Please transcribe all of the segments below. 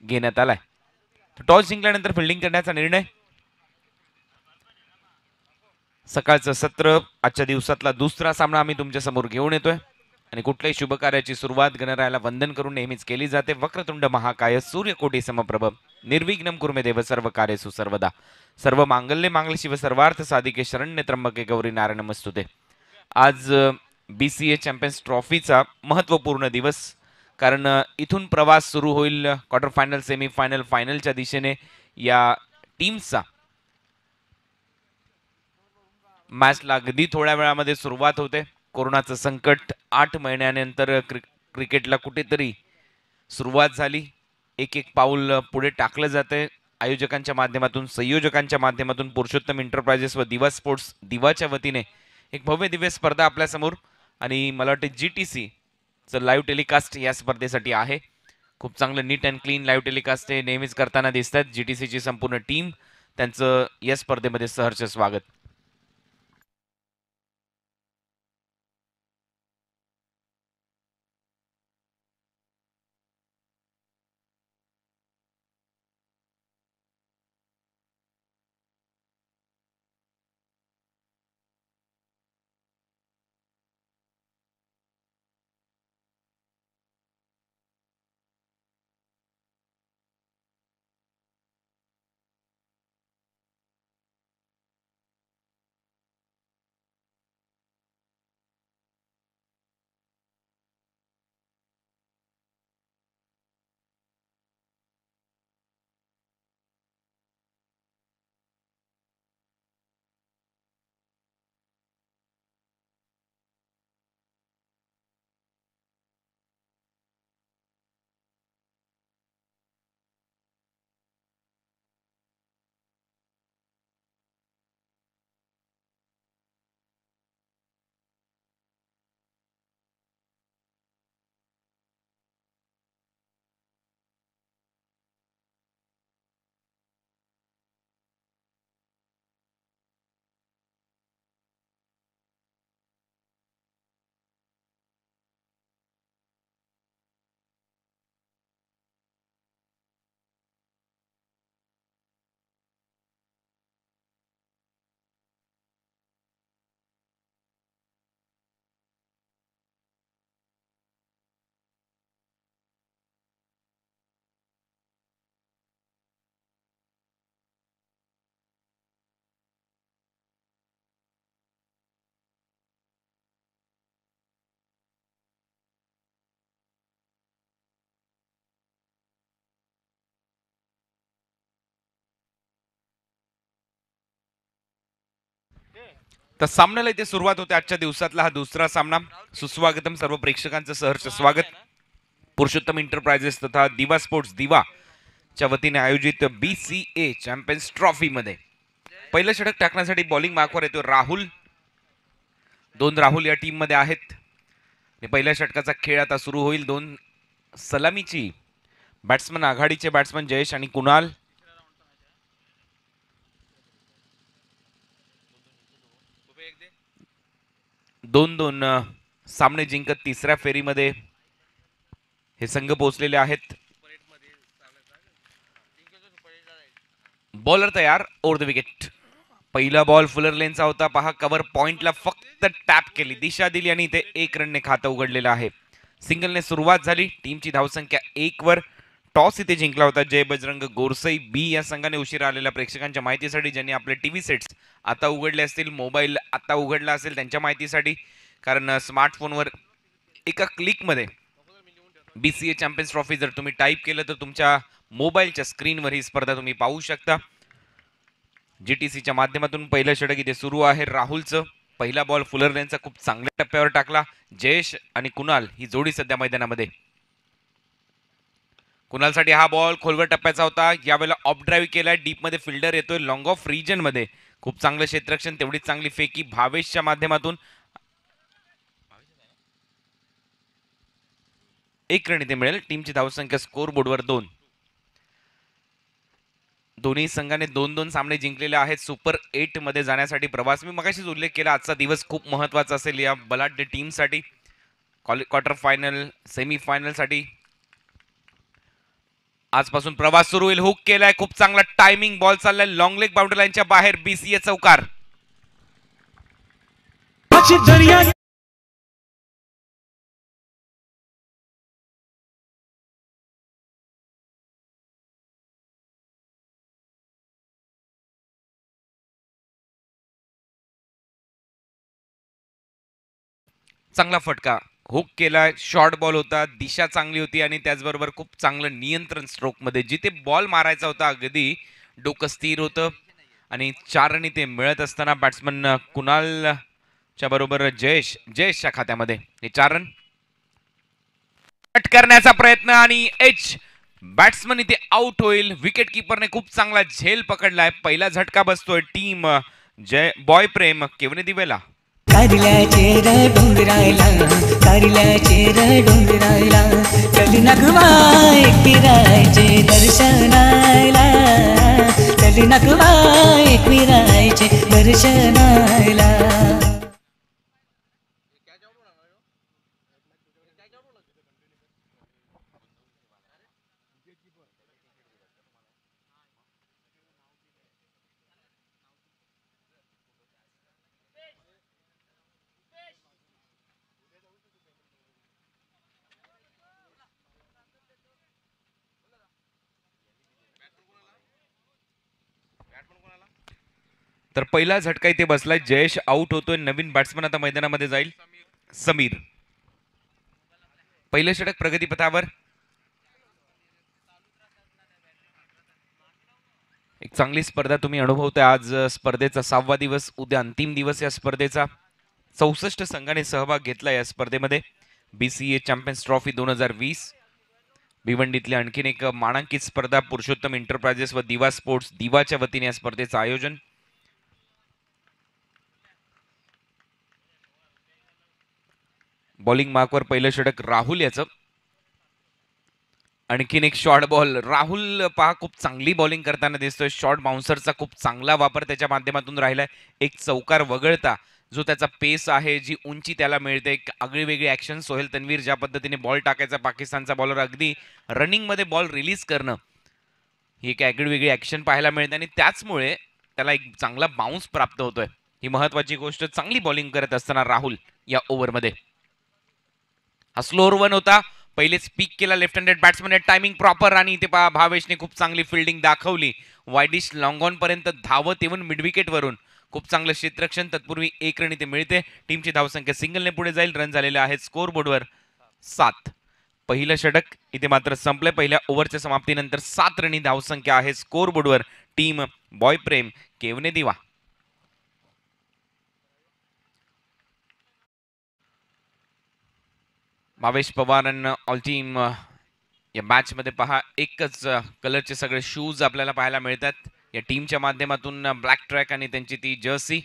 घेण्यात आलाय. टॉस जिंकल्यानंतर फिल्डिंग करण्याचा निर्णय. सकाळचं सत्र आजच्या दिवसातला दुसरा सामना आम्ही तुमच्या समोर घेऊन येतोय आणि कुठल्याही शुभ कार्याची सुरुवात गणरायाला वंदन करून नेहमीच केली जाते. वक्रतुंड महाकाय सूर्यकोटी समप्रभ निर्विघ्नं कुरु मे देव सर्व कार्येषु सर्वदा सर्व मांगल्ये मांगल्ये शिव सर्वार्थ साधिके शरण्य त्र्यंबके गौरी नारायण नमस्तुते. आज BCA चॅम्पियन्स ट्रॉफीचा महत्त्वपूर्ण दिवस, कारण इथून प्रवास सुरू होईल क्वार्टर फायनल सेमीफायनल फायनलच्या दिशेने या टीमचा. मॅचला अगदी थोड्या वेळामध्ये सुरुवात होते. कोरोनाचं संकट 8 महिन्यानंतर क्रिकेटला कुठेतरी सुरुवात झाली. एक एक पाऊल पुढे टाकलं जातंय आयोजकांच्या माध्यमातून, संयोजकांच्या माध्यमातून. पुरुषोत्तम एंटरप्राइजेस व दिवा स्पोर्ट्स दिवाच्या वतीने एक भव्य दिव्य स्पर्धा आपल्यासमोर, आणि मला वाटतं GTC चं लाईव्ह टेलिकास्ट या स्पर्धेसाठी आहे. खूप चांगलं नीट अँड क्लीन लाईव्ह टेलिकास्ट हे नेहमीच करताना दिसतात. GTCची संपूर्ण टीम, त्यांचं या स्पर्धेमध्ये सहर्ष स्वागत. तर सामन्याला इथे सुरुवात होते. आजच्या दिवसातला हा दुसरा सामना. सुस्वागतम सर्व प्रेक्षकांचं सहर्ष स्वागत. पुरुषोत्तम एंटरप्राइजेस तथा दिवा स्पोर्ट्स दिवा च्या वतीने आयोजित BCA चॅम्पियन्स ट्रॉफी मध्ये पहिलं षटक टाकण्यासाठी बॉलिंग मार्कवर येतो राहुल. 2 राहुल या टीम मध्ये आहेत. पहिल्या षटकाचा खेळ आता सुरू होईल. 2 सलामीची बॅट्समन, आघाडीचे बॅट्समन जयेश आणि कुणाल. 2-2 सामने जिंकत तिसऱ्या फेरीमध्ये हे संघ पोहोचलेले आहेत. बॉलर तयार. Over the wicket. पहिला बॉल फुलर लेनचा होता. पहा, कव्हर पॉइंटला फक्त टॅप केली, दिशा दिली आणि इथे 1 रनने खातं उघडलेलं आहे. सिंगलने सुरुवात झाली. टीमची धावसंख्या 1 वर. टॉस इथे जिंकला होता जय बजरंग गोरसई बी या संघाने. उशिरा आलेल्या प्रेक्षकांच्या माहितीसाठी, ज्यांनी आपले टीव्ही सेट्स आता उघडले असतील, मोबाईल आता उघडला असेल, त्यांच्या माहितीसाठी, कारण स्मार्टफोनवर एका क्लिकमध्ये BCA चॅम्पियन्स ट्रॉफी जर तुम्ही टाईप केलं तर तुमच्या मोबाईलच्या स्क्रीनवर ही स्पर्धा तुम्ही पाहू शकता. GTCच्या माध्यमातून पहिलं षटक इथे सुरू आहे राहुलचं. पहिला बॉल फुलर लेनचा खूप चांगल्या टप्प्यावर टाकला. जयेश आणि कुणाल ही जोडी सध्या मैदानामध्ये. कुणालसाठी हा बॉल खोलवर टप्प्याचा होता. यावेळेला ऑफ ड्राईव्ह केलाय. डीप मध्ये फिल्डर येतोय. लॉंग ऑफ रिजन मध्ये खूप चांगलं क्षेत्ररक्षण, तेवढीच चांगली फेकी भावेशच्या माध्यमातून. 1 रन इथे मिळेल. टीमची धावसंख्या स्कोर बोर्डवर 2. दोन्ही संघाने 2-2 सामने जिंकलेले आहेत. सुपर 8 मध्ये जाण्यासाठी प्रवास. मी मगाशीच उल्लेख केला, आजचा दिवस खूप महत्वाचा असेल या बलाढ्य टीमसाठी. क्वार्टर फायनल सेमीफायनल साठी आजपासून प्रवास सुरू होईल. हुक केलाय, खूप चांगला टायमिंग बॉल चाललाय लॉंग लेग बाउंड्री लाईनच्या बाहेर. बीसीए चौकार. चांगला फटका. हुक केला, शॉर्ट बॉल होता, दिशा चांगली होती आणि त्याचबरोबर खूप चांगलं नियंत्रण स्ट्रोक मध्ये. जिथे बॉल मारायचा होता अगदी डोकं स्थिर होतं आणि 4 रन ते मिळत असताना बॅट्समन कुणालच्या बरोबर जयेशच्या खात्यामध्ये हे 4 रन. कट करण्याचा प्रयत्न आणि एच. बॅट्समन इथे आउट होईल. विकेट किपरने खूप चांगला झेल पकडलाय. पहिला झटका बसतोय टीम जय बॉय प्रेम केवने दिवेला. कारल्याचे डोंगरायला, कारल्याचे डोंगरायला, चल नगवा एकविरायचे दर्शनायला, चल नगवा एकविरायचे दर्शनायला. तर पहिला झटका इथे बसलाय. जयेश आउट होतोय. नवीन बॅट्समन आता मैदानामध्ये जाईल. समीर. पहिलं षटक प्रगतीपथावर. एक चांगली स्पर्धा तुम्ही अनुभवताय. आज स्पर्धेचा 6वा दिवस, उद्या अंतिम दिवस या स्पर्धेचा. 64 संघाने सहभाग घेतला या स्पर्धेमध्ये. BCA champions trophy 2020. भिवंडीतली आणखीन एक मानांकित स्पर्धा पुरुषोत्तम एंटरप्राइजेस व दिवा स्पोर्ट्स दिवाच्या वतीने या स्पर्धेचं आयोजन. बॉलिंग मार्कवर पहिलं षटक राहुल याचं. आणखीन एक शॉर्ट बॉल. राहुल पहा खूप चांगली बॉलिंग करताना दिसतोय. शॉर्ट बाउन्सरचा खूप चांगला वापर त्याच्या माध्यमातून राहिलाय. एक चौकार वगळता जो त्याचा पेस आहे, जी उंची त्याला मिळते, एक आगळी वेगळी ऍक्शन. सोहेल तन्वीर ज्या पद्धतीने बॉल टाकायचा पाकिस्तानचा बॉलर, अगदी रनिंग मध्ये बॉल रिलीज करणं, ही एक आगळी वेगळी ऍक्शन पाहायला मिळते आणि त्याचमुळे त्याला एक चांगला बाउन्स प्राप्त होतोय. ही महत्वाची गोष्ट. चांगली बॉलिंग करत असताना राहुल या ओव्हरमध्ये. हा स्लोअर वन होता. पहिलेच पीक केला left handed batsman. Timing proper आणि इथे भावेशने खूप चांगली फिल्डिंग दाखवली. वायडिश लॉंग ऑन पर्यंत धावत येऊन मिड विकेट वरून खूप चांगलं क्षेत्ररक्षण. तत्पूर्वी 1 रन इथे मिळते. टीमची धावसंख्या सिंगलने पुढे जाईल. रन झालेले आहेत स्कोर बोर्डवर 7. पहिलं षटक इथे मात्र संपलंय. पहिल्या ओव्हरच्या समाप्तीनंतर 7 रनी धावसंख्या आहे स्कोर बोर्डवर. टीम बॉय प्रेम केवने दिवा. भावेश पवार ऑल टीम या मॅच मध्ये पहा एकच कलरचे सगळे शूज आपल्याला पाहायला मिळतात या टीमच्या माध्यमातून. ब्लॅक ट्रॅक आणि त्यांची ती जर्सी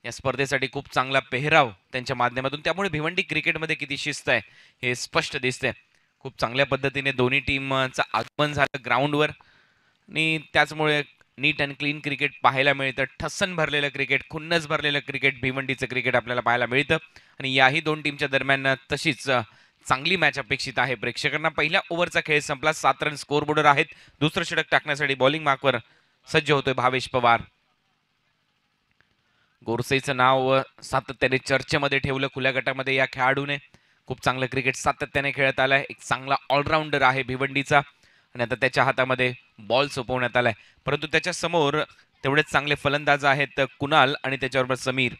या स्पर्धेसाठी खूप चांगला पेहराव त्यांच्या माध्यमातून. त्यामुळे भिवंडी क्रिकेटमध्ये किती शिस्त आहे हे स्पष्ट दिसते. खूप चांगल्या पद्धतीने दोन्ही टीमचं आगमन झालं ग्राउंडवर आणि त्याचमुळे नीट अँड क्लीन क्रिकेट पाहायला मिळतं. ठसन भरलेलं क्रिकेट, खुन्नस भरलेलं क्रिकेट, भिवंडीचं क्रिकेट आपल्याला पाहायला मिळतं. आणि याही दोन टीमच्या दरम्यान तशीच चांगली मॅच अपेक्षित आहे प्रेक्षकांना. पहिल्या ओव्हरचा खेळ संपला. 7 रन स्कोर बोर्डर आहेत. दुसरं षटक टाकण्यासाठी बॉलिंग मार्कवर सज्ज होतोय भावेश पवार. गोरसेचं नाव सातत्याने चर्चेमध्ये ठेवलं खुल्या गटामध्ये या खेळाडूने. खूप चांगलं क्रिकेट सातत्याने खेळत आलाय. एक चांगला ऑलराऊंडर आहे भिवंडीचा आणि आता त्याच्या हातामध्ये बॉल सोपवण्यात आलाय. परंतु त्याच्या समोर तेवढेच चांगले फलंदाज आहेत कुणाल आणि त्याच्याबरोबर समीर.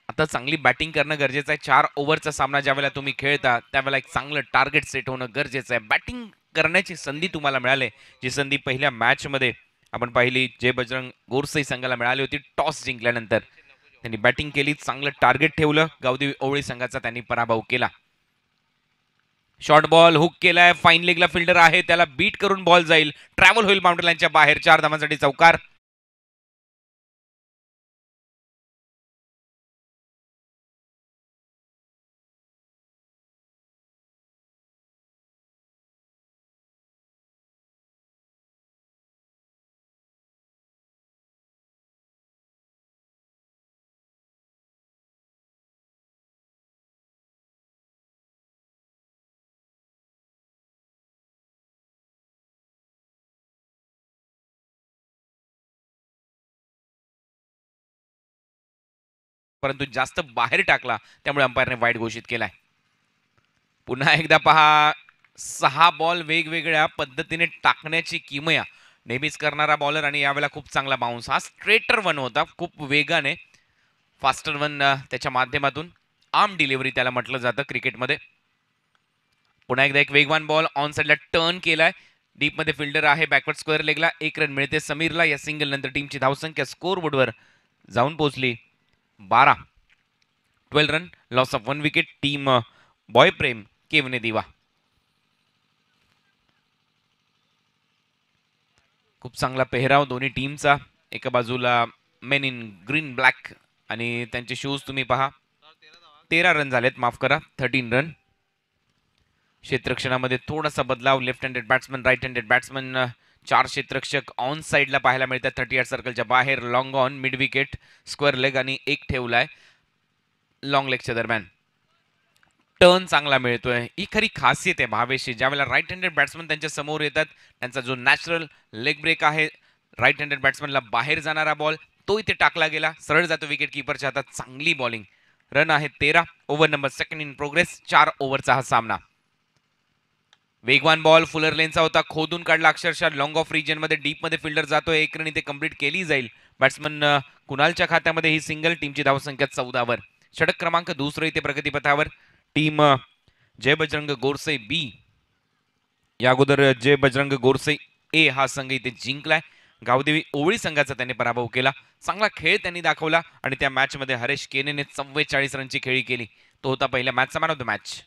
आता चांगली बॅटिंग करणं गरजेचं आहे. 4 ओव्हरचा सामना ज्यावेळेला तुम्ही खेळता त्यावेळेला एक चांगलं टार्गेट सेट होणं गरजेचं आहे. बॅटिंग करण्याची संधी तुम्हाला मिळाली, जी संधी पहिल्या मॅचमध्ये आपण पाहिली जय बजरंग गोरसई संघाला मिळाली होती. टॉस जिंकल्यानंतर त्यांनी बॅटिंग केली, चांगलं टार्गेट ठेवलं. गावदेवी ओवळी संघाचा त्यांनी पराभव केला. शॉर्ट बॉल हुक केलाय. फाईन लेगला फिल्डर आहे, त्याला बीट करून बॉल जाईल. ट्रॅव्हल होईल बाउंड्री लाईनच्या बाहेर. 4 धावांसाठी चौकार. परंतु जास्त बाहेर टाकला, त्यामुळे अंपायरने वाईड घोषित केलाय. पुन्हा एकदा पहा 6 बॉल वेगवेगळ्या पद्धतीने टाकण्याची किमया नेहमीच करणारा बॉलर आणि यावेळेला खूप चांगला बाउन्स. हा स्ट्रेटर वन होता, खूप वेगाने फास्टर वन त्याच्या माध्यमातून. आर्म डिलिव्हरी त्याला म्हटलं जातं क्रिकेटमध्ये. पुन्हा एकदा एक वेगवान बॉल ऑन साइडला टर्न केलाय. डीपमध्ये फिल्डर आहे बॅकवर्ड स्क्वेअर लेगला. 1 रन मिळते समीरला. या सिंगल नंतर टीमची धावसंख्या स्कोअरबोर्डवर जाऊन पोहोचली 12. 12 run, loss of 1 wicket. Team बॉय प्रेम केवने दिवा. खूप चांगला पेहराव दोन्ही टीमचा. एका बाजूला मेन इन ग्रीन ब्लॅक आणि त्यांचे शूज तुम्ही पहा. 13 रन झालेत, माफ करा, 13 रन. क्षेत्ररक्षणामध्ये थोडासा बदलाव. Left handed batsman, right handed batsman, 4 क्षेत्ररक्षक ऑन साइडला पाहायला मिळतात. 38 सर्कलच्या बाहेर. Long on, mid wicket, square leg आणि एक ठेवलाय लॉंग लेगच्या दरम्यान. टर्न चांगला मिळतोय, ही खरी खासियत आहे भावेशची. ज्यावेळेला राईट हँडेड बॅट्समन त्यांच्या समोर येतात, त्यांचा जो नॅचरल लेग ब्रेक आहे, राईट हँडेड बॅट्समनला बाहेर जाणारा बॉल तो इथे टाकला गेला, सरळ जातो विकेट कीपरच्या हातात. चांगली बॉलिंग. रन आहे 13. Over number 2 in progress. 4 ओव्हरचा हा सामना. वेगवान बॉल फुलर लेनचा होता, खोदून काढला अक्षरशः लॉंग ऑफ रिजन मध्ये. डीप मध्ये फिल्डर जातोय, 1 रन इथे कंप्लीट केली जाईल. बॅट्समन कुणालच्या खात्यामध्ये ही सिंगल. टीमची धावसंख्या 14 वर. षटक क्रमांक 2 इथे प्रगतीपथावर. टीम जय बजरंग गोरसे बी, या अगोदर जय बजरंग गोरसे ए हा संघ इथे जिंकलाय. गावदेवी ओवळी संघाचा त्यांनी पराभव केला. चांगला खेळ त्यांनी दाखवला आणि त्या मॅच मध्ये हरेश केनेने 44 रनची खेळी केली. तो होता पहिल्या मॅचचा मॅन ऑफ द मॅच.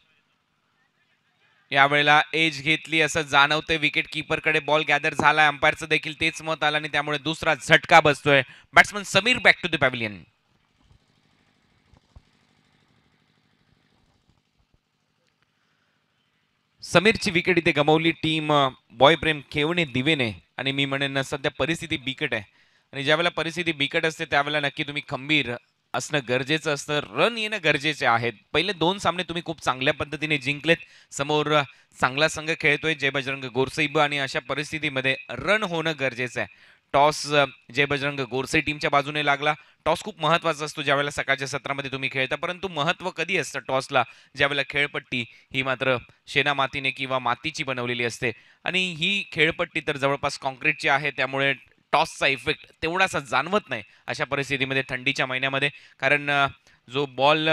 यावेळेला एज घेतली असं जाणवतंय. विकेट कीपरकडे बॉल गॅदर झालाय. अंपायरचं देखील तेच मत आलं आणि त्यामुळे दुसरा झटका बसतोय. Batsman Samir back to the pavilion. समीरची विकेट इथे गमावली टीम बॉय प्रेम केवणे दिवेने. आणि मी म्हणेन सध्या परिस्थिती बिकट आहे आणि ज्यावेळेला परिस्थिती बिकट असते त्यावेळेला नक्की तुम्ही खंबीर असणं गरजेचं असतं. रन येणं गरजेचे आहेत. पहिले 2 सामने तुम्ही खूप चांगल्या पद्धतीने जिंकलेत. समोर चांगला संघ खेळतोय जय बजरंग गोरसईब आणि अशा परिस्थितीमध्ये रन होणं गरजेचं आहे. टॉस जय बजरंग गोरसे टीमच्या बाजूने लागला. टॉस खूप महत्वाचा असतो ज्यावेळेला सकाळच्या सत्रामध्ये तुम्ही खेळता, परंतु महत्व कधी असतं टॉसला? ज्यावेळेला खेळपट्टी ही मात्र शेना मातीने किंवा मातीची बनवलेली असते आणि ही खेळपट्टी तर जवळपास कॉन्क्रीटची आहे, त्यामुळे टॉसचा इफेक्ट तेवढासा जाणवत नाही अशा परिस्थितीमध्ये थंडीच्या महिन्यामध्ये. कारण जो बॉल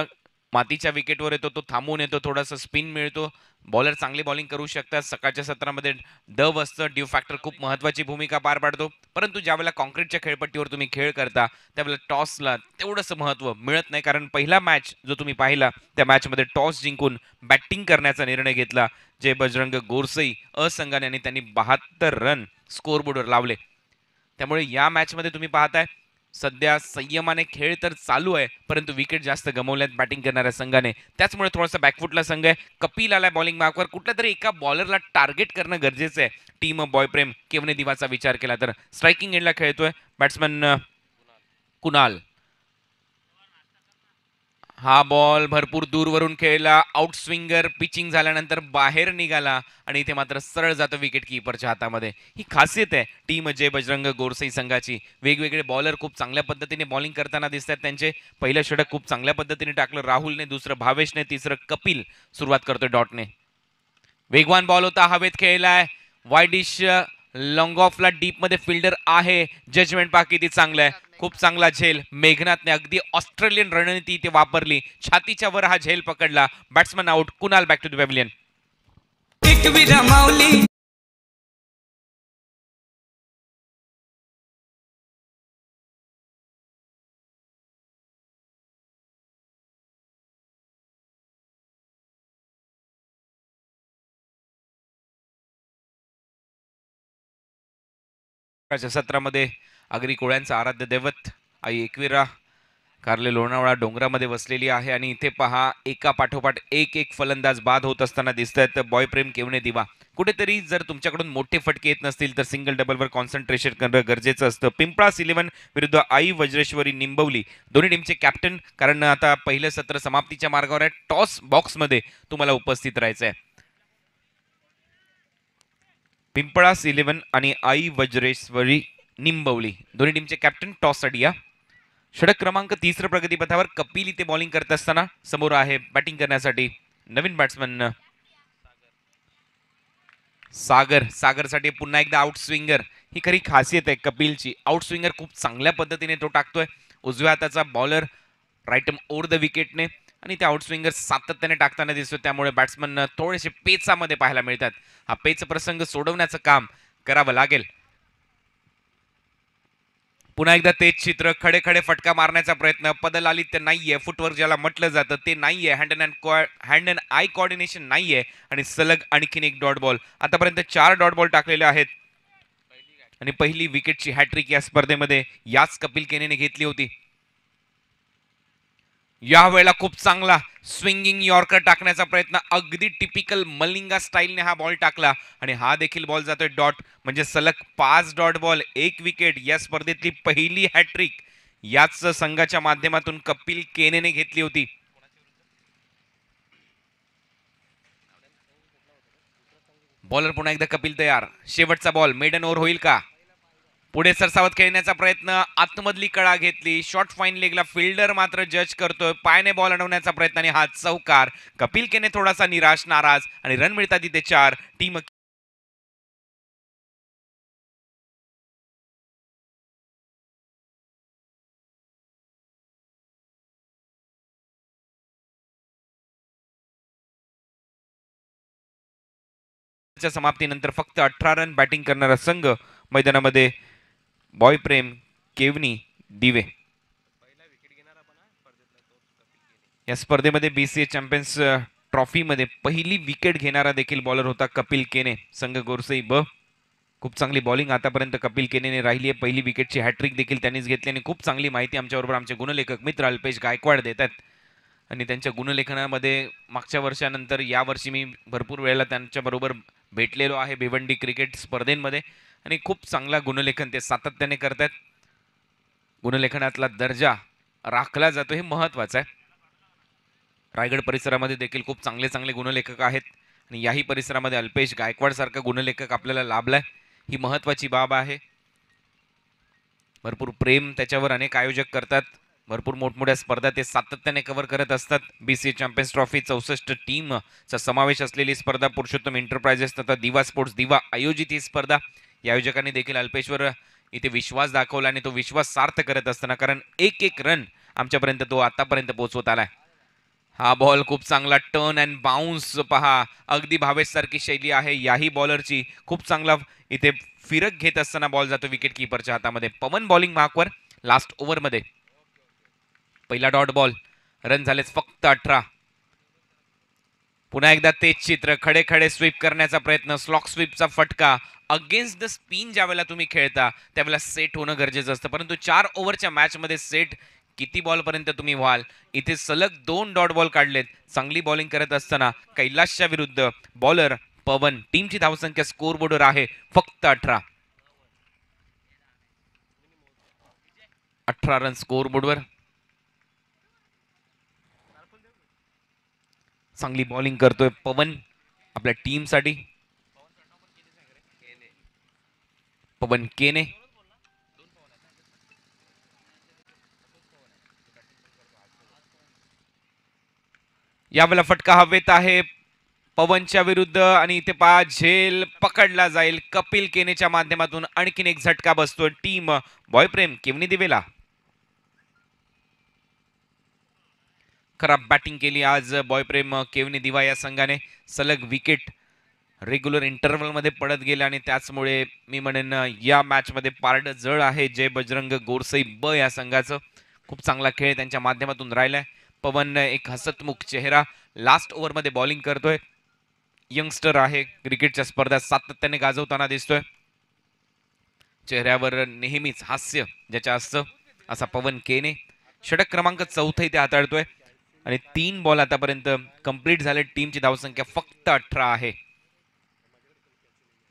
मातीच्या विकेटवर येतो तो थांबून येतो, थोडासा स्पिन मिळतो. बॉलर चांगली बॉलिंग करू शकतात. सकाळच्या सत्रामध्ये डव असतं, ड्यू फॅक्टर खूप महत्वाची भूमिका पार पाडतो. परंतु ज्यावेळेला कॉन्क्रीटच्या खेळपट्टीवर तुम्ही खेळ करता त्यावेळेला टॉसला तेवढंसं महत्व मिळत नाही. कारण पहिला मॅच जो तुम्ही पाहिला त्या मॅचमध्ये टॉस जिंकून बॅटिंग करण्याचा निर्णय घेतला जय बजरंग गोरसई अ संघाने आणि त्यांनी 72 रन स्कोअरबोर्डवर लावले. त्यामुळे या मॅचमध्ये तुम्ही पाहताय सध्या संयमाने खेळ तर चालू आहे, परंतु विकेट जास्त गमावल्यात बॅटिंग करणाऱ्या संघाने. त्याचमुळे थोडासा बॅकफुटला संघ आहे. कपिल आलाय बॉलिंग मार्कवर. कुठल्या तरी एका बॉलरला टार्गेट करणं गरजेचं आहे. टीम बॉय प्रेम केवने दिवाचा विचार केला तर स्ट्रायकिंग एंडला खेळतोय बॅट्समन कुणाल. हा बॉल भरपूर दूरवरून खेळला. आउट स्विंगर पिचिंग झाल्यानंतर बाहेर निघाला आणि इथे मात्र सरळ जातो विकेट कीपरच्या हातामध्ये. ही खासियत आहे टीम जय बजरंग गोरसई संघाची. वेगवेगळे बॉलर खूप चांगल्या पद्धतीने बॉलिंग करताना दिसतात. त्यांचे पहिलं षटक खूप चांगल्या पद्धतीने टाकलं राहुलने, दुसरं भावेशने, तिसरं कपिल सुरुवात करतोय डॉटने. वेगवान बॉल होता, हवेत खेळलाय. वाईडिश लॉंग ऑफला डीप मध्ये फिल्डर आहे. जजमेंट पहा किती चांगलं आहे. खूप चांगला झेल मेघनाथने अगदी ऑस्ट्रेलियन रणनीती इथे वापरली. छातीच्या वर हा झेल पकडला. Batsman out. Kunal back to the pavilion. सत्रामध्ये आगरी कोळ्यांचा आराध्य दैवत आई एकविरा कारले लोणावळा डोंगरामध्ये बसलेली आहे आणि इथे पहा एका पाठोपाठ एक एक फलंदाज बाद होत असताना दिसत आहेत. बॉय प्रेम केवने दिवा. कुठेतरी जर तुमच्याकडून मोठे फटके येत नसतील तर सिंगल डबलवर कॉन्सन्ट्रेशन करणं गरजेचं असतं. पिंपळास 11 विरुद्ध आई वज्रेश्वरी निंबवली दोन्ही टीमचे कॅप्टन, कारण आता पहिलं सत्र समाप्तीच्या मार्गावर आहे. टॉस बॉक्समध्ये तुम्हाला उपस्थित राहायचं आहे. पिंपळास 11 आणि आई वज्रेश्वरी निंबवली दोन्ही टीमचे कॅप्टन टॉस साठी या. षटक क्रमांक 3 प्रगतीपथावर कपिल इथे बॉलिंग करत असताना समोर आहे बॅटिंग करण्यासाठी नवीन बॅट्समन सागरसाठी पुन्हा एकदा आउट स्विंगर. ही खरी खासियत आहे कपिलची. आउट स्विंगर खूप चांगल्या पद्धतीने तो टाकतोय. उजव्या हाताचा बॉलर राईट ओव्हर द विकेटने आणि त्या आउट स्विंगर सातत्याने टाकताना दिसतो. त्यामुळे बॅट्समन थोडेसे पेचामध्ये पाहायला मिळतात. हा पेच प्रसंग सोडवण्याचं काम करावं लागेल. पुन्हा एकदा तेच चित्र. खडे खडे फटका मारण्याचा प्रयत्न. पदलालित्य नाहीये. फुटवर्क ज्याला म्हटलं जातं ते नाहीये. हँड अँड आय कोऑर्डिनेशन नाहीये आणि सलग आणखीन एक डॉट बॉल. आतापर्यंत 4 डॉट बॉल टाकलेले आहेत आणि पहिली विकेटची हॅट्रिक या स्पर्धेमध्ये याच कपिल केनेने घेतली होती. या वेळेला खूप चांगला स्विंगिंग यॉर्कर टाकण्याचा प्रयत्न. अगदी टिपिकल मलिंगा स्टाईलने हा बॉल टाकला आणि हा देखील बॉल जातोय डॉट. म्हणजे सलग 5 डॉट बॉल 1 विकेट. या स्पर्धेतली पहिली हॅट्रिक याच संघाच्या माध्यमातून कपिल केनेने घेतली होती. बॉलर पुन्हा एकदा कपिल तयार. शेवटचा बॉल मेडन ओव्हर होईल का? पुढे सरसावत खेळण्याचा प्रयत्न. आतमधली कळा घेतली. शॉर्ट फाईन लेगला फिल्डर मात्र जज करतोय. पायाने बॉल अडवण्याचा प्रयत्न आणि हा चौकार. कपिल केने थोडासा निराश नाराज आणि रन मिळतात तिथे 4. टीम समाप्तीनंतर फक्त 18 रन बॅटिंग करणारा संघ मैदानामध्ये बॉय प्रेम केवनी दिवे. या स्पर्धेमध्ये बीसीए चॅम्पियन्स ट्रॉफीमध्ये पहिली विकेट घेणारा देखील बॉलर होता कपिल केने. संघ गोरसई ब. खूप चांगली बॉलिंग आतापर्यंत कपिल केनेने राहिली आहे. पहिली विकेटची हॅट्रिक देखील त्यांनीच घेतली आणि खूप चांगली माहिती आमच्याबरोबर आमचे गुणलेखक मित्र अल्पेश गायकवाड देतात. आणि त्यांच्या गुणलेखनामध्ये मागच्या वर्षानंतर या वर्षी मी भरपूर वेळेला त्यांच्याबरोबर भेटलेलो आहे भिवंडी क्रिकेट स्पर्धेमध्ये आणि खूप चांगला गुणलेखन ते सातत्याने करतात. गुणलेखनातला दर्जा राखला जातो हे महत्त्वाचं आहे. रायगड परिसरामध्ये देखील खूप चांगले चांगले गुणलेखक आहेत आणि याही परिसरामध्ये अल्पेश गायकवाड सारखा गुणलेखक आपल्याला लाभलाय. ही महत्त्वाची बाब आहे. भरपूर प्रेम त्याच्यावर अनेक आयोजक करतात. भरपूर मोठमोठ्या स्पर्धा ते सातत्याने कव्हर करत असतात. बीसीए चॅम्पियन्स ट्रॉफी 64 टीमचा समावेश असलेली स्पर्धा पुरुषोत्तम एंटरप्राइजेस तथा दिवा स्पोर्ट्स दिवा आयोजित ही स्पर्धा. या आयोजकांनी देखील अल्पेशवर इथे विश्वास दाखवला आणि तो विश्वास सार्थ करत असताना कारण एक एक रन आमच्यापर्यंत तो आतापर्यंत पोहोचवत आलाय. हा बॉल खूप चांगला टर्न अँड बाउन्स पहा. अगदी भावेश सारखी शैली आहे याही बॉलरची. खूप चांगला इथे फिरक घेत असताना बॉल जातो विकेट किपरच्या हातामध्ये. पवन बॉलिंग मार्कवर लास्ट ओव्हरमध्ये. पहिला डॉट बॉल. रन झालेच फक्त 18. पुन्हा एकदा तेच चित्र. खडे खडे स्वीप करण्याचा प्रयत्न. स्लॉक स्वीपचा फटका. अगेन्स्ट द स्पिन ज्या वेळेला तुम्ही खेळता त्यावेळेला सेट होणं गरजेचं असतं परंतु 4 ओव्हरच्या मॅचमध्ये सेट किती बॉल पर्यंत तुम्ही व्हाल. इथे सलग 2 डॉट बॉल काढलेत. चांगली बॉलिंग करत असताना कैलाशच्या विरुद्ध बॉलर पवन. टीमची धावसंख्या स्कोर बोर्डवर आहे फक्त 18. 18 रन स्कोर बोर्डवर. चांगली बॉलिंग करतोय पवन आपल्या टीमसाठी. पवन केने. यावेळेला फटका हवेत आहे पवनच्या विरुद्ध आणि इथे पहा झेल पकडला जाईल. कपिल केनेच्या माध्यमातून आणखीन एक झटका बसतोय टीम बॉयप्रेम केवनी दिवेला. खराब बॅटिंग केली आज बॉयप्रेम केवनी दिवा या संघाने. सलग विकेट रेग्युलर इंटरव्हल मध्ये पडत गेले आणि त्याचमुळे मी म्हणेन या मॅच मध्ये पारड जळ आहे जय बजरंग गोरसई ब या संघाचं. खूप चांगला खेळ त्यांच्या माध्यमातून राहिलाय. पवन एक हसतमुख चेहरा लास्ट ओव्हर मध्ये बॉलिंग करतोय. यंगस्टर आहे. क्रिकेटच्या स्पर्धा सातत्याने गाजवताना दिसतोय. चेहऱ्यावर नेहमीच हास्य ज्याच्या असतं असा पवन केने. षटक क्रमांक 4 इथे हाताळतोय आणि 3 बॉल आतापर्यंत कंप्लीट झाले. टीमची धावसंख्या फक्त 18 आहे.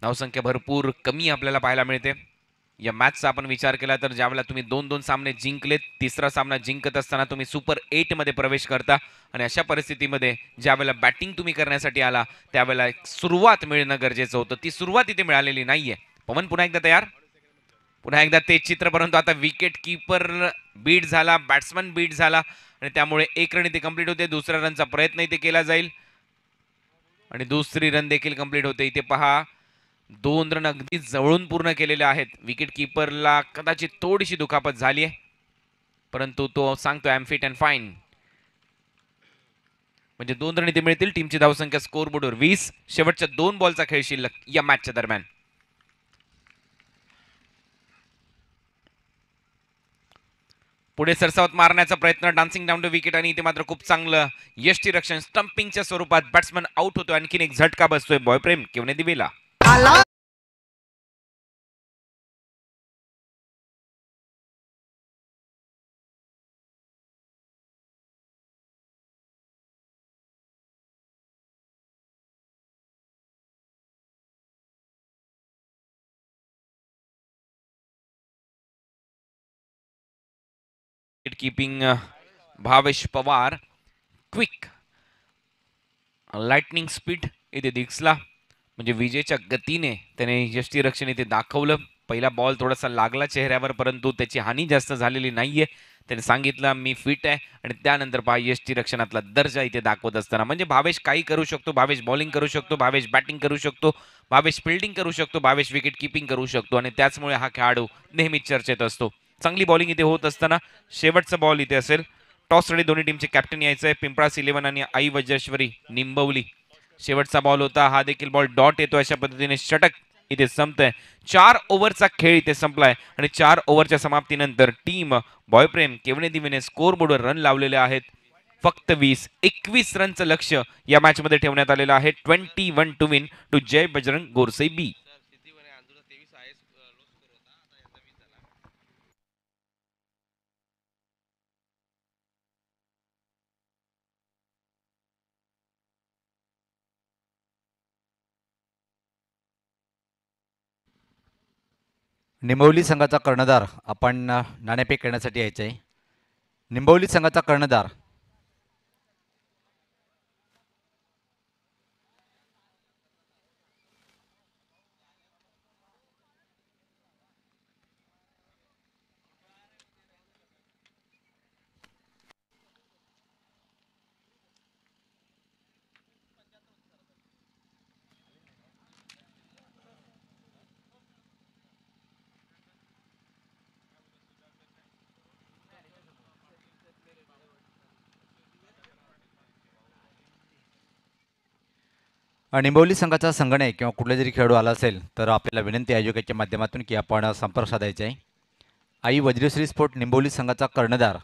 धावसंख्या भरपूर कमी आपल्याला पाहायला मिळते. या मॅचचा आपण विचार केला तर ज्यावेळेला तुम्ही 2-2 सामने जिंकलेत, तिसरा सामना जिंकत असताना तुम्ही सुपर 8 मध्ये प्रवेश करता आणि अशा परिस्थितीमध्ये ज्यावेळेला बॅटिंग तुम्ही करण्यासाठी आला त्यावेळेला एक सुरुवात मिळणं गरजेचं होतं. ती सुरुवात इथे मिळालेली नाहीये. पवन पुन्हा एकदा तयार. पुन्हा एकदा तेच चित्र, परंतु आता विकेट कीपर बीट झाला, बॅट्समन बीट झाला आणि त्यामुळे एक रन इथे कंप्लीट होते. दुसऱ्या रनचा प्रयत्न इथे केला जाईल आणि दुसरी रन देखील कंप्लीट होते. इथे पहा 2 रन अगदी जवळून पूर्ण केलेले आहेत. विकेट कीपरला कदाचित थोडीशी दुखापत झाली आहे, परंतु तो सांगतो I am fit and fine. म्हणजे 2 रन इथे मिळतील. टीमची धावसंख्या स्कोर बोर्डवर 20. शेवटच्या 2 बॉलचा खेळ शिल्लक या मॅचच्या दरम्यान. पुढे सरसावत मारण्याचा प्रयत्न, डान्सिंग डाऊन टू विकेट आणि इथे मात्र खूप चांगलं यष्टीरक्षण स्टंपिंगच्या स्वरूपात बॅट्समन आउट होतो. आणखीन एक झटका बसतोय बॉयप्रेम केवणे दिवेला. Wicket keeping Bhavesh Pawar, quick lightning speed इथे दिसला. म्हणजे विजेच्या गतीने त्याने यष्टीरक्षण इथे दाखवलं. पहिला बॉल थोडासा लागला चेहऱ्यावर, परंतु त्याची हानी जास्त झालेली नाहीये. त्याने सांगितलं मी फिट आहे आणि त्यानंतर पहा यष्टीरक्षणातला दर्जा इथे दाखवत असताना, म्हणजे भावेश काही करू शकतो. भावेश बॉलिंग करू शकतो, भावेश बॅटिंग करू शकतो, भावेश फिल्डिंग करू शकतो, भावेश विकेट कीपिंग करू शकतो आणि त्याचमुळे हा खेळाडू नेहमीच चर्चेत असतो. चांगली बॉलिंग इथे होत असताना शेवटचा बॉल इथे असेल. टॉस रेडी दोन्ही टीमचे कॅप्टन यायचं आहे. पिंपळास 11 आणि आई वज्रेश्वरी निंबवली. शेवटचा बॉल होता, हा देखील बॉल डॉट येतो. अशा पद्धतीने षटक इथे संपतंय. 4 ओव्हरचा खेळ इथे संपलाय आणि 4 ओव्हरच्या समाप्तीनंतर टीम बॉयप्रेम केवणे दिवेने स्कोर बोर्डवर रन लावलेले आहेत. फक्त 21 रनचं लक्ष या मॅच मध्ये ठेवण्यात आलेलं आहे. 21 टू विन टू जय बजरंग गोरसे बी. निंबवली संघाचा कर्णधार आपण नाणेफेक खेळण्यासाठी यायचे आहे. निंबवली संघाचा कर्णधार निंबवली संघाचा संगणक किंवा कुठला जरी खेळाडू आला असेल तर आपल्याला विनंती आयोगाच्या माध्यमातून की आपण संपर्क साधायचा आहे. आई वज्रश्री स्पोर्ट निंबवली संघाचा कर्णधार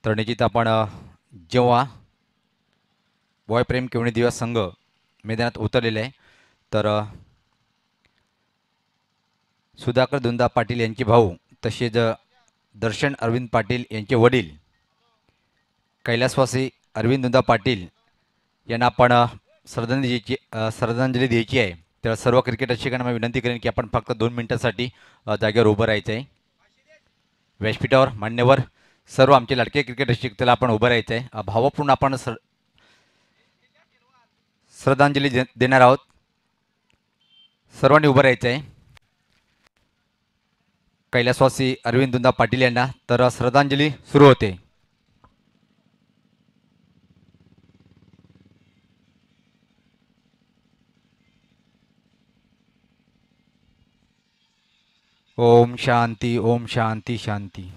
तर निश्चित आपण जेव्हा बॉयप्रेम केवणे दिवस संघ मैदानात उतरलेले आहे तर सुधाकर दुंदा पाटील यांचे भाऊ तसेच दर्शन अरविंद पाटील यांचे वडील कैलासवासी अरविंद दुंदा पाटील यांना आपण श्रद्धांजली द्यायची आहे. तर सर्व क्रिकेट रसिकांना मी विनंती करेन की आपण फक्त 2 मिनिटांसाठी जागेवर उभं राहायचं आहे. व्यासपीठावर मान्यवर सर्व आमचे लाडके क्रिकेट रसिक त्याला आपण उभं राहायचं आहे. भावपूर्ण आपण श्रद्धांजली देणार आहोत. सर्वांनी उभं राहायचं आहे कैलासवासी अरविंद दुंदा पाटील यांना. तर श्रद्धांजली सुरू होते. ओम शांती, ओम शांती शांती.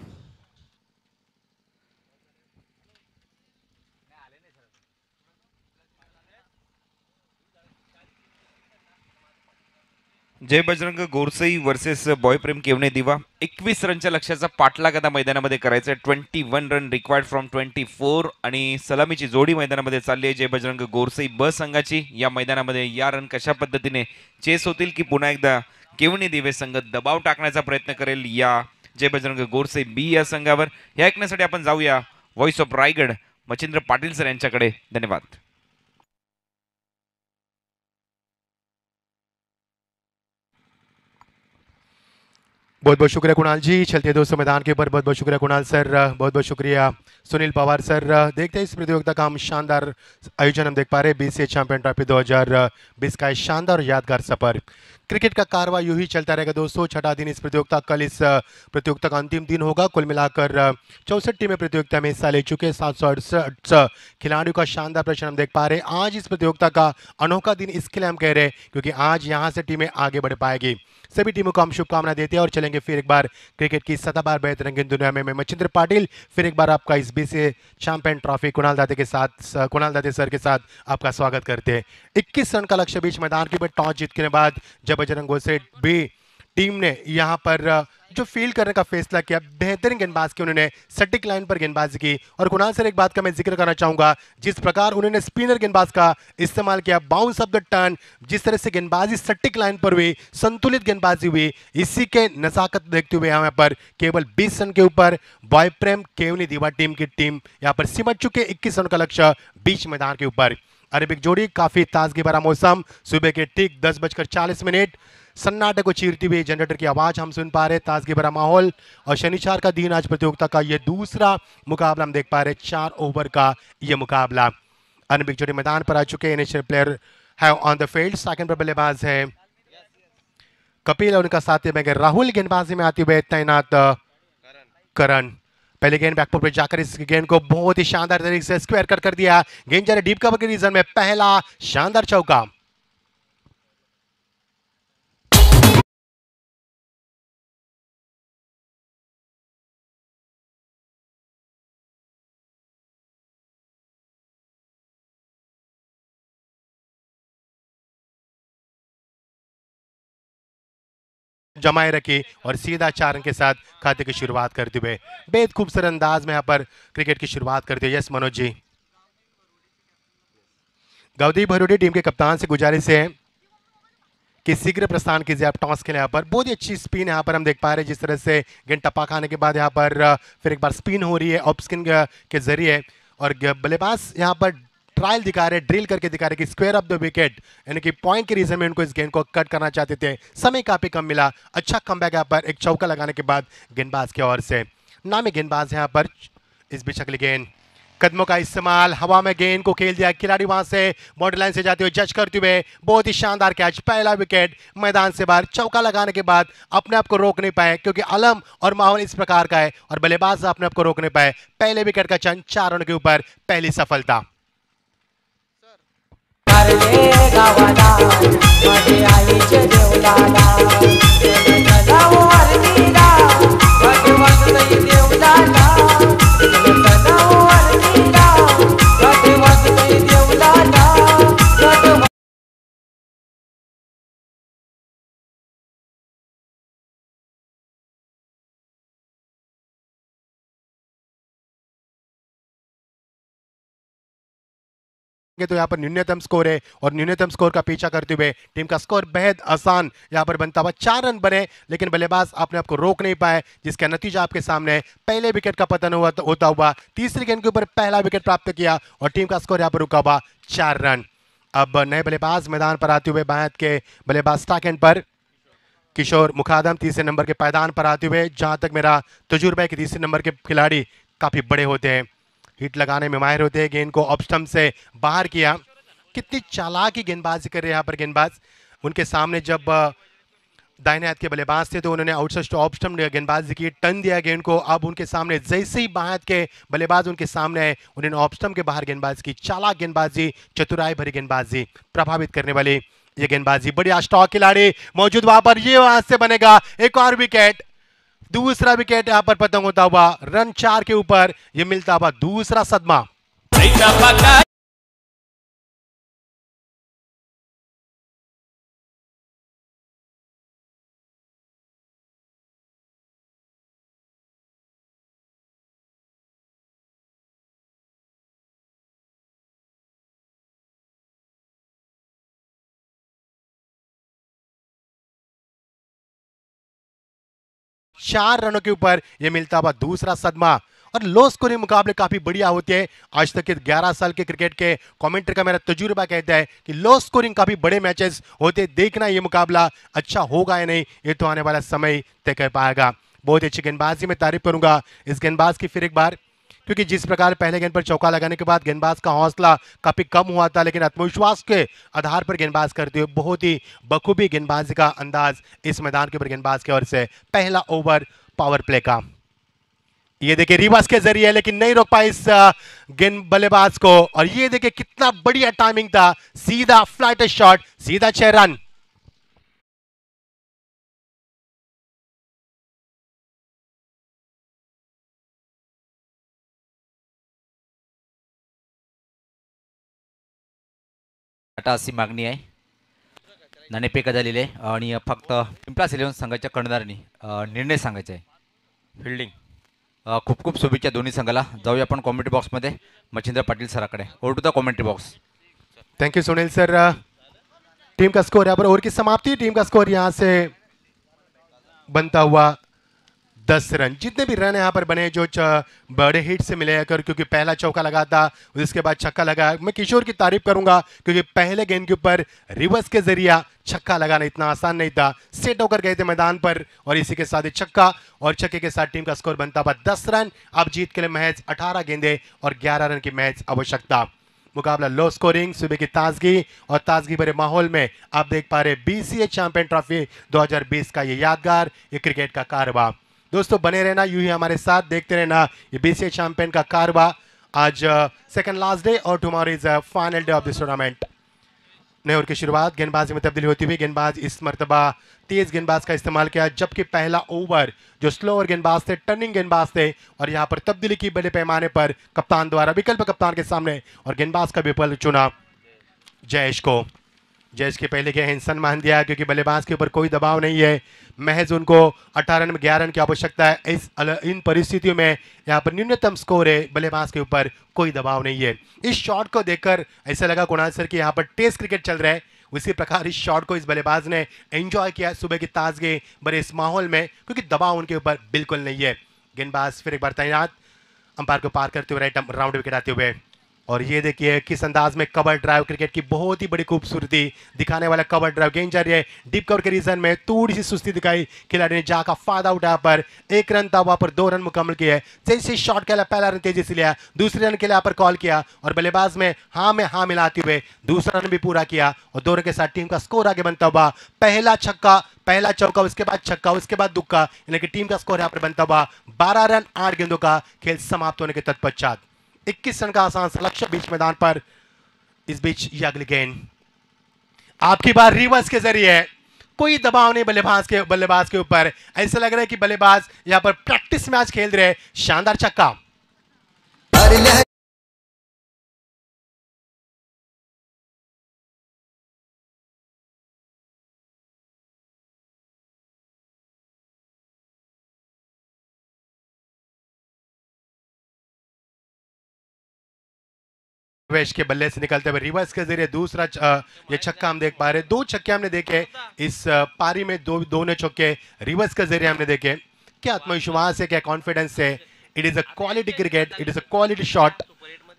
जय बजरंग गोरसई वर्सेस बॉयप्रेम केवणे दिवा. 21 रनच्या लक्ष्याचा पाठलाग आता मैदानामध्ये करायचा आहे. 21 रन रिक्वायर्ड फ्रॉम 24 आणि सलामीची जोडी मैदानामध्ये चालली आहे जय बजरंग गोरसई ब संघाची. या मैदानामध्ये या रन कशा पद्धतीने चेस होतील की पुन्हा एकदा केवणे दिवे संघ दबाव टाकण्याचा प्रयत्न करेल या जय बजरंग गोरसई बी या संघावर, हे ऐकण्यासाठी आपण जाऊया voice of Raigad Machhindra Patil sir यांच्याकडे. धन्यवाद. बहुत बहुत शुक्रिया कुणाल जी। चलते हैं दोस्तों मैदान के ऊपर। बहुत बहुत शुक्रिया कुणाल सर, बहुत बहुत शुक्रिया सुनील पवार सर। देखते हैं इस प्रतियोगिता का हम शानदार आयोजन हम देख पा रहे हैं। बीसीए चैंपियन ट्रॉफी 2020 का शानदार और यादगार सफर। क्रिकेट का कारवा यूं ही चलता रहेगा दोस्तों। छठा दिन इस प्रतियोगिता, कल इस प्रतियोगिता का अंतिम दिन होगा। कुल मिलाकर 64 टीमें प्रतियोगिता में हिस्सा ले चुके हैं। 768 खिलाड़ियों का शानदार प्रदर्शन हम देख पा रहे हैं। आज इस प्रतियोगिता का अनोखा दिन इसके लिए हम कह रहे हैं क्योंकि आज यहाँ से टीमें आगे बढ़ पाएगी। सभी टीमों को हम शुभकामनाएं देते हैं और चलेंगे फिर एक बार क्रिकेट की सदाबहार बेहद रंगीन दुनिया में। मैं मचिंद्र पाटिल फिर एक बार आपका इस BCA champion trophy Kunal Date sir के साथ आपका स्वागत करते हैं। 21 रन का लक्ष्य बीच मैदान के टॉस जीतने के बाद जब बजरंग गोसे भी टीम ने यहां पर जो फील्ड करने का फैसला किया, बेहतरीन गेंदबाज की उन्होंने सटीक लाइन पर गेंदबाजी की। और कुणाल सर एक बात का मैं जिक्र करना चाहूंगा, जिस प्रकार उन्होंने स्पिनर गेंदबाज का इस्तेमाल किया, बाउंस ऑफ द टर्न, जिस तरह से गेंदबाजी सटीक लाइन पर हुई, संतुलित गेंदबाजी हुई, इसी के नजाकत देखते हुए यहाँ पर केवल 20 रन के ऊपर बॉय प्रेम केवनी दीवा टीम की टीम यहाँ पर सिमट चुके। 21 रन का लक्ष्य बीच मैदान के ऊपर। अरेबिक जोड़ी काफी ताजगी भरा मौसम, सुबह के ठीक 10:40 सन्नाटे को चीरती हुई जनरेटर की आवाज हम सुन पा रहे, ताजगी भरा माहौल। और शनिवार का दिन, आज प्रतियोगिता का यह दूसरा मुकाबला हम देख पा रहे, 4 ओवर का यह मुकाबला। अरेबिक जोड़ी मैदान पर आ चुके। इनिशियल प्लेयर है ऑन द फील्ड। सेकंड पर बल्लेबाज है कपिल और उनका साथी बैगर राहुल। गेंदबाजी में आते हुए तैनात करण। पहले गेंद बैकफुट पर जाकर इस गेंद को बहुत ही शानदार तरीके से स्क्वायर कट कर दिया। गेंद जा रही डीप कवर के रीजन में, पहला शानदार चौका। जमाए रखी और सीधा 4 रन के साथ खाते की शुरुआत करते हुए बेहद खूबसूरत अंदाज में यहाँ पर क्रिकेट की शुरुआत करते हुए। यस मनोज जी। गौदीप भरोड़ी टीम के कप्तान से गुजारिश है कि शीघ्र प्रस्थान कीजिए आप टॉस के लिए। यहाँ पर बहुत ही अच्छी स्पिन यहाँ पर हम देख पा रहे हैं, जिस तरह से गेंद टप्पा खाने के बाद यहाँ पर फिर एक बार स्पिन हो रही है ऑफ स्पिन के जरिए। और बल्लेबाज यहाँ पर ट्रायल दिखा रहे, ड्रिल करके दिखा रहे कि स्क्वायर ऑफ द विकेट, यानी कि पॉइंट के रीजन में उनको इस गेंद को कट करना चाहते थे। समय काफी कम मिला। अच्छा कमबैक यहाँ पर एक चौका लगाने के बाद गेंदबाज की ओर से। नामी गेंदबाज यहाँ पर इस बीच अगली गेंद, कदमों का इस्तेमाल, हवा में गेंद को खेल दिया। खिलाड़ी वहां से बॉर्डर लाइन से जाते हुए जज करते हुए बहुत ही शानदार कैच, पहला विकेट मैदान से बाहर। चौका लगाने के बाद अपने आप को रोक नहीं पाए क्योंकि आलम और माहौल इस प्रकार का है और बल्लेबाज अपने आप को रोक नहीं पाए। पहले विकेट का चंद, 4 रन के ऊपर पहली सफलता। तो यहाँ पर न्यूनतम स्कोर है और न्यूनतम स्कोर का पीछा करते हुए टीम का स्कोर बेहद आसान यहाँ पर बनता हुआ। 4 रन बने लेकिन बल्लेबाज अपने आप को रोक नहीं पाए, जिसका नतीजा आपके सामने। पहले विकेट का पतन होता हुआ तीसरी गेंद के ऊपर पहला विकेट प्राप्त किया और टीम का स्कोर यहाँ पर रुका हुआ 4 रन। अब नए बल्लेबाज मैदान पर आते हुए बाएं के बल्लेबाज स्टाक एंड पर किशोर मुखादम तीसरे नंबर के पायदान पर आते हुए। जहां तक मेरा तजुर्बा है कि तीसरे नंबर के खिलाड़ी काफी बड़े होते हैं, हिट लगाने में माहिर होते हैं। गेंद को ऑफ स्टंप से बाहर किया। कितनी चालाकी गेंदबाजी कर रहे हैं यहाँ पर गेंदबाज। उनके सामने जब दाहिने हाथ के बल्लेबाज थे तो उन्होंने आउटसाइड ऑफ स्टंप गेंदबाजी की, टर्न दिया गेंद को। अब उनके सामने जैसे ही बाएं हाथ के बल्लेबाज उनके सामने आए, उन्होंने ऑफ स्टंप के बाहर गेंदबाजी की। चालाक गेंदबाजी, चतुराई भरी गेंदबाजी, प्रभावित करने वाली ये गेंदबाजी। बढ़िया स्टॉक खिलाड़ी मौजूद वहां पर, ये वहां से बनेगा एक और विकेट। दूसरा विकेट यहां पर पतंग होता हुआ, रन 4 के ऊपर यह मिलता हुआ दूसरा सदमा। 4 रनों के ऊपर यह मिलता हुआ दूसरा सदमा। और लो स्कोरिंग मुकाबले काफी बढ़िया होते हैं। आज तक के 11 साल के क्रिकेट के कमेंट्री का मेरा तजुर्बा कहता है कि लो स्कोरिंग काफी बड़े मैचेस होते। देखना ये मुकाबला अच्छा होगा या नहीं, ये तो आने वाला समय तय कर पाएगा। बहुत अच्छी गेंदबाजी में तारीफ करूंगा इस गेंदबाज की फिर एक बार, क्योंकि जिस प्रकार पहले गेंद पर चौका लगाने के बाद गेंदबाज का हौसला काफी कम हुआ था, लेकिन आत्मविश्वास के आधार पर गेंदबाज करते हुए बहुत ही बखूबी गेंदबाजी का अंदाज इस मैदान के ऊपर गेंदबाज की ओर से। पहला ओवर पावर प्ले का, ये देखिए रिवर्स के जरिए, लेकिन नहीं रोक पाए इस गेंद बल्लेबाज को। और ये देखिए कितना बढ़िया टाइमिंग था, सीधा फ्लाइट शॉट, सीधा 6 रन। अशी मागणी आहे, नाणेफेक झालेली आहे आणि फक्त पिंपळास इलेव्हन संघाच्या कर्णधारांनी निर्णय सांगायचा आहे। फिल्डिंग खूप खूप शुभेच्छा दोन्ही संघाला। जाऊया आपण कॉमेंट्री बॉक्समध्ये मच्छिंद्र पाटील सराकडे। Over to the commentary box. Thank you Sunil sir. Team का स्कोर यहाँ पर ओवर की समाप्ति, टीम का स्कोर यहाँ से बनता हुआ 10 रन। जितने भी रन यहाँ पर बने जो बड़े हिट से मिले अगर, क्योंकि पहला चौका लगा था, उसके बाद छक्का लगा। मैं किशोर की तारीफ करूंगा क्योंकि पहले गेंद के ऊपर रिवर्स के जरिया छक्का लगाना इतना आसान नहीं था। सेट होकर गए थे मैदान पर और इसी के साथ छक्का, और छक्के के साथ टीम का स्कोर बनता हुआ 10 रन। अब जीत के लिए महज 18 गेंदे और 11 रन की मैच आवश्यकता। मुकाबला लो स्कोरिंग, सुबह की ताजगी और ताजगी भरे माहौल में आप देख पा रहे BCA चैंपियन ट्रॉफी 2020 का ये यादगार ये क्रिकेट का कारवा। दोस्तों बने रहना यूं ही हमारे साथ, देखते रहना ये BCA चैंपियन का कारवा। आज सेकंड लास्ट डे और tomorrow is final day of this tournament. नए ओवर की शुरुआत, गेंदबाजी में तब्दीली होती हुई गेंदबाज इस मरतबा तेज गेंदबाज का इस्तेमाल किया, जबकि पहला ओवर जो स्लो ओवर गेंदबाज थे, टर्निंग गेंदबाज थे, और यहां पर तब्दीली की बड़े पैमाने पर कप्तान द्वारा विकल्प कप्तान के सामने, और गेंदबाज का विकल्प चुना जयेश को। जयेश के पहले के सम्मान दिया क्योंकि बल्लेबाज के ऊपर कोई दबाव नहीं है, महज उनको 18 रन में 11 रन की आवश्यकता है। इन परिस्थितियों में यहाँ पर न्यूनतम स्कोर है, बल्लेबाज के ऊपर कोई दबाव नहीं है। इस शॉट को देखकर ऐसा लगा कुणाल सर कि यहाँ पर टेस्ट क्रिकेट चल रहा है, उसी प्रकार इस शॉट को इस बल्लेबाज ने एंजॉय किया सुबह की ताजगी भरे इस माहौल में, क्योंकि दबाव उनके ऊपर बिल्कुल नहीं है। गेंदबाज फिर एक बार तैनात, अंपायर को पार करते हुए राइट राउंड विकेट आते हुए। और ये देखिए किस अंदाज में कवर ड्राइव, क्रिकेट की बहुत ही बड़ी खूबसूरती दिखाने वाला कवर ड्राइव। गेंद जा रही है डीप कवर के रीजन में, थोड़ी सी सुस्ती दिखाई, खिलाड़ी ने जाकर फायदा उठाया, पर 1 रन था, वहां पर 2 रन मुकम्मल किए। जैसे शॉट के लिए पहला रन तेजी से लिया, दूसरे रन के लिए यहाँ पर कॉल किया, और बल्लेबाज में हाँ मिलाते हुए दूसरा रन भी पूरा किया, और 2 रन के साथ टीम का स्कोर आगे बनता हुआ पहला छक्का, पहला चौका, उसके बाद छक्का, उसके बाद दुक्का, यानी कि टीम का स्कोर यहाँ पर बनता हुआ 12 रन 8 गेंदों का खेल समाप्त होने के तत्पश्चात 21 रन का आसान सा लक्ष्य बीच मैदान पर। इस बीच ये अगली गेंद आपकी बार रिवर्स के जरिए, कोई दबाव नहीं बल्लेबाज के ऊपर, ऐसा लग रहा है कि बल्लेबाज यहां पर प्रैक्टिस मैच खेल रहे। शानदार छक्का, वेश के बल्ले से निकलते हुए रिवर्स के जरिए दूसरा ये छक्का हम देख पा रहे हैं। 2 छक्के हमने देखे इस पारी में, दोनों छक्के रिवर्स के जरिए हमने देखे। क्या आत्मविश्वास है, क्या कॉन्फिडेंस है। It is a quality cricket, it is a quality shot,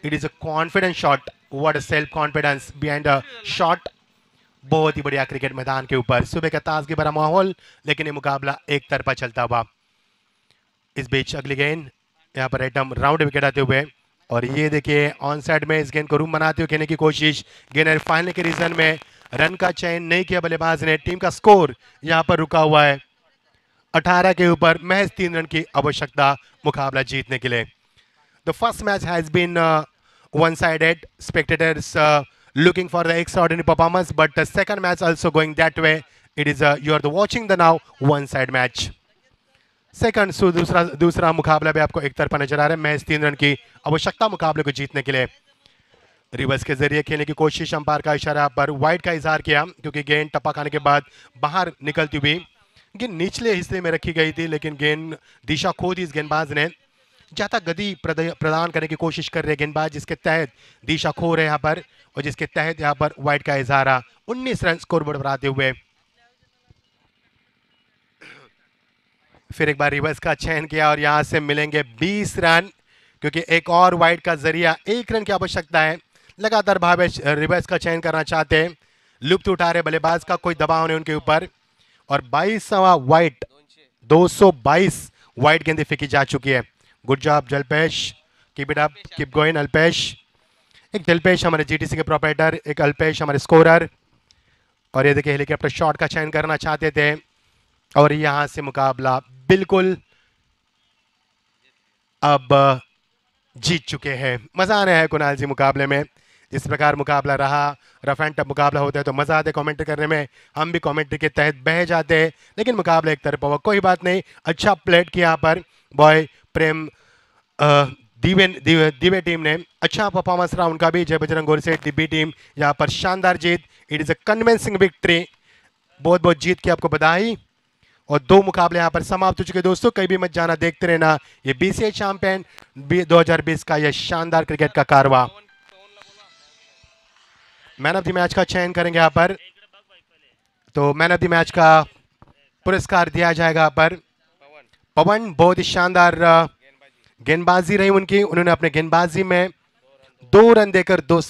it is a confidence shot, what a self confidence behind a shot. बहुत ही बढ़िया क्रिकेट मैदान के ऊपर, सुबह का ताजगी भरा माहौल, लेकिन ये मुकाबला एक तरफा चलता हुआ। इस बीच अगली गेंद यहाँ पर एकदम राउंड विकेट आते हुए, और ये देखिए ऑन साइड में इस गेंद को रूम बनाते हुए खेलने की कोशिश। गेंद फाइनल के रीजन में रन का चयन नहीं किया बल्लेबाज ने। टीम का स्कोर यहाँ पर रुका हुआ है 18 के ऊपर, महज 3 रन की आवश्यकता मुकाबला जीतने के लिए। The first match has been one sided, spectators looking for the extraordinary performance, but the second match also going that way. It is you are watching the now one side match. Second दूसरा मुकाबला भी आपको एक तरफा नजर आ रहा है, महज 3 रन की आवश्यकता मुकाबले को जीतने के लिए। रिवर्स के जरिए खेलने की कोशिश, अंपायर का इशारा पर वाइड का इजहार किया, क्योंकि गेंद टप्पा खाने के बाद बाहर निकलती हुई गेंद निचले हिस्से में रखी गई थी, लेकिन गेंद दिशा खो दी इस गेंदबाज ने। ज्यादा गति प्रदान करने की कोशिश कर रहे गेंदबाज, जिसके तहत दिशा खो रहे यहाँ पर, और जिसके तहत यहाँ पर वाइड का इजहारा 19 रन स्कोर बोर्ड पर आते हुए। फिर एक बार रिवर्स का चयन किया और यहां से मिलेंगे 20 रन, क्योंकि एक और वाइड का जरिया, 1 रन की आवश्यकता है। लगातार भावेश रिवर्स का चयन करना चाहते हैं, लुप्त उठा रहे बल्लेबाज का, कोई दबाव नहीं उनके ऊपर। और 22वां वाइड, 222 वाइड गेंदें फेंकी जा चुकी है। Good job Jalpesh, keep it up, keep going Alpesh. एक जलपेश हमारे जीटीसी के प्रोपराइटर, एक अल्पेश हमारे स्कोरर। और ये देखिए हेलीकॉप्टर शॉट का चयन करना चाहते थे और यहां से मुकाबला बिल्कुल अब जीत चुके हैं। मजा आ रहा है कुणाल जी मुकाबले में। जिस प्रकार मुकाबला रहा, रफ एंड टफ मुकाबला होता है तो मजा आता है कमेंट्री करने में, हम भी कमेंट्री के तहत बह जाते हैं, लेकिन मुकाबला एक तरफा हुआ, कोई बात नहीं। अच्छा प्लेट किया यहाँ पर बॉय प्रेम दिव्य टीम ने, अच्छा परफॉर्मेंस रहा उनका भी। जय बजरंग गोरसे दिव्य टीम यहाँ पर शानदार जीत, it is a convincing victory. बहुत बहुत जीत की आपको बधाई। और 2 मुकाबले यहाँ पर समाप्त हो चुके दोस्तों, कहीं भी मत जाना, देखते रहना ये बीसीए चैंपियन 2020 का यह शानदार क्रिकेट का कारवा। मैन ऑफ द मैच का चयन करेंगे यहाँ पर, तो मैन ऑफ द मैच का पुरस्कार दिया जाएगा यहाँ पर पवन। बहुत ही शानदार गेंदबाजी रही उनकी, उन्होंने अपने गेंदबाजी में 2 रन देकर 2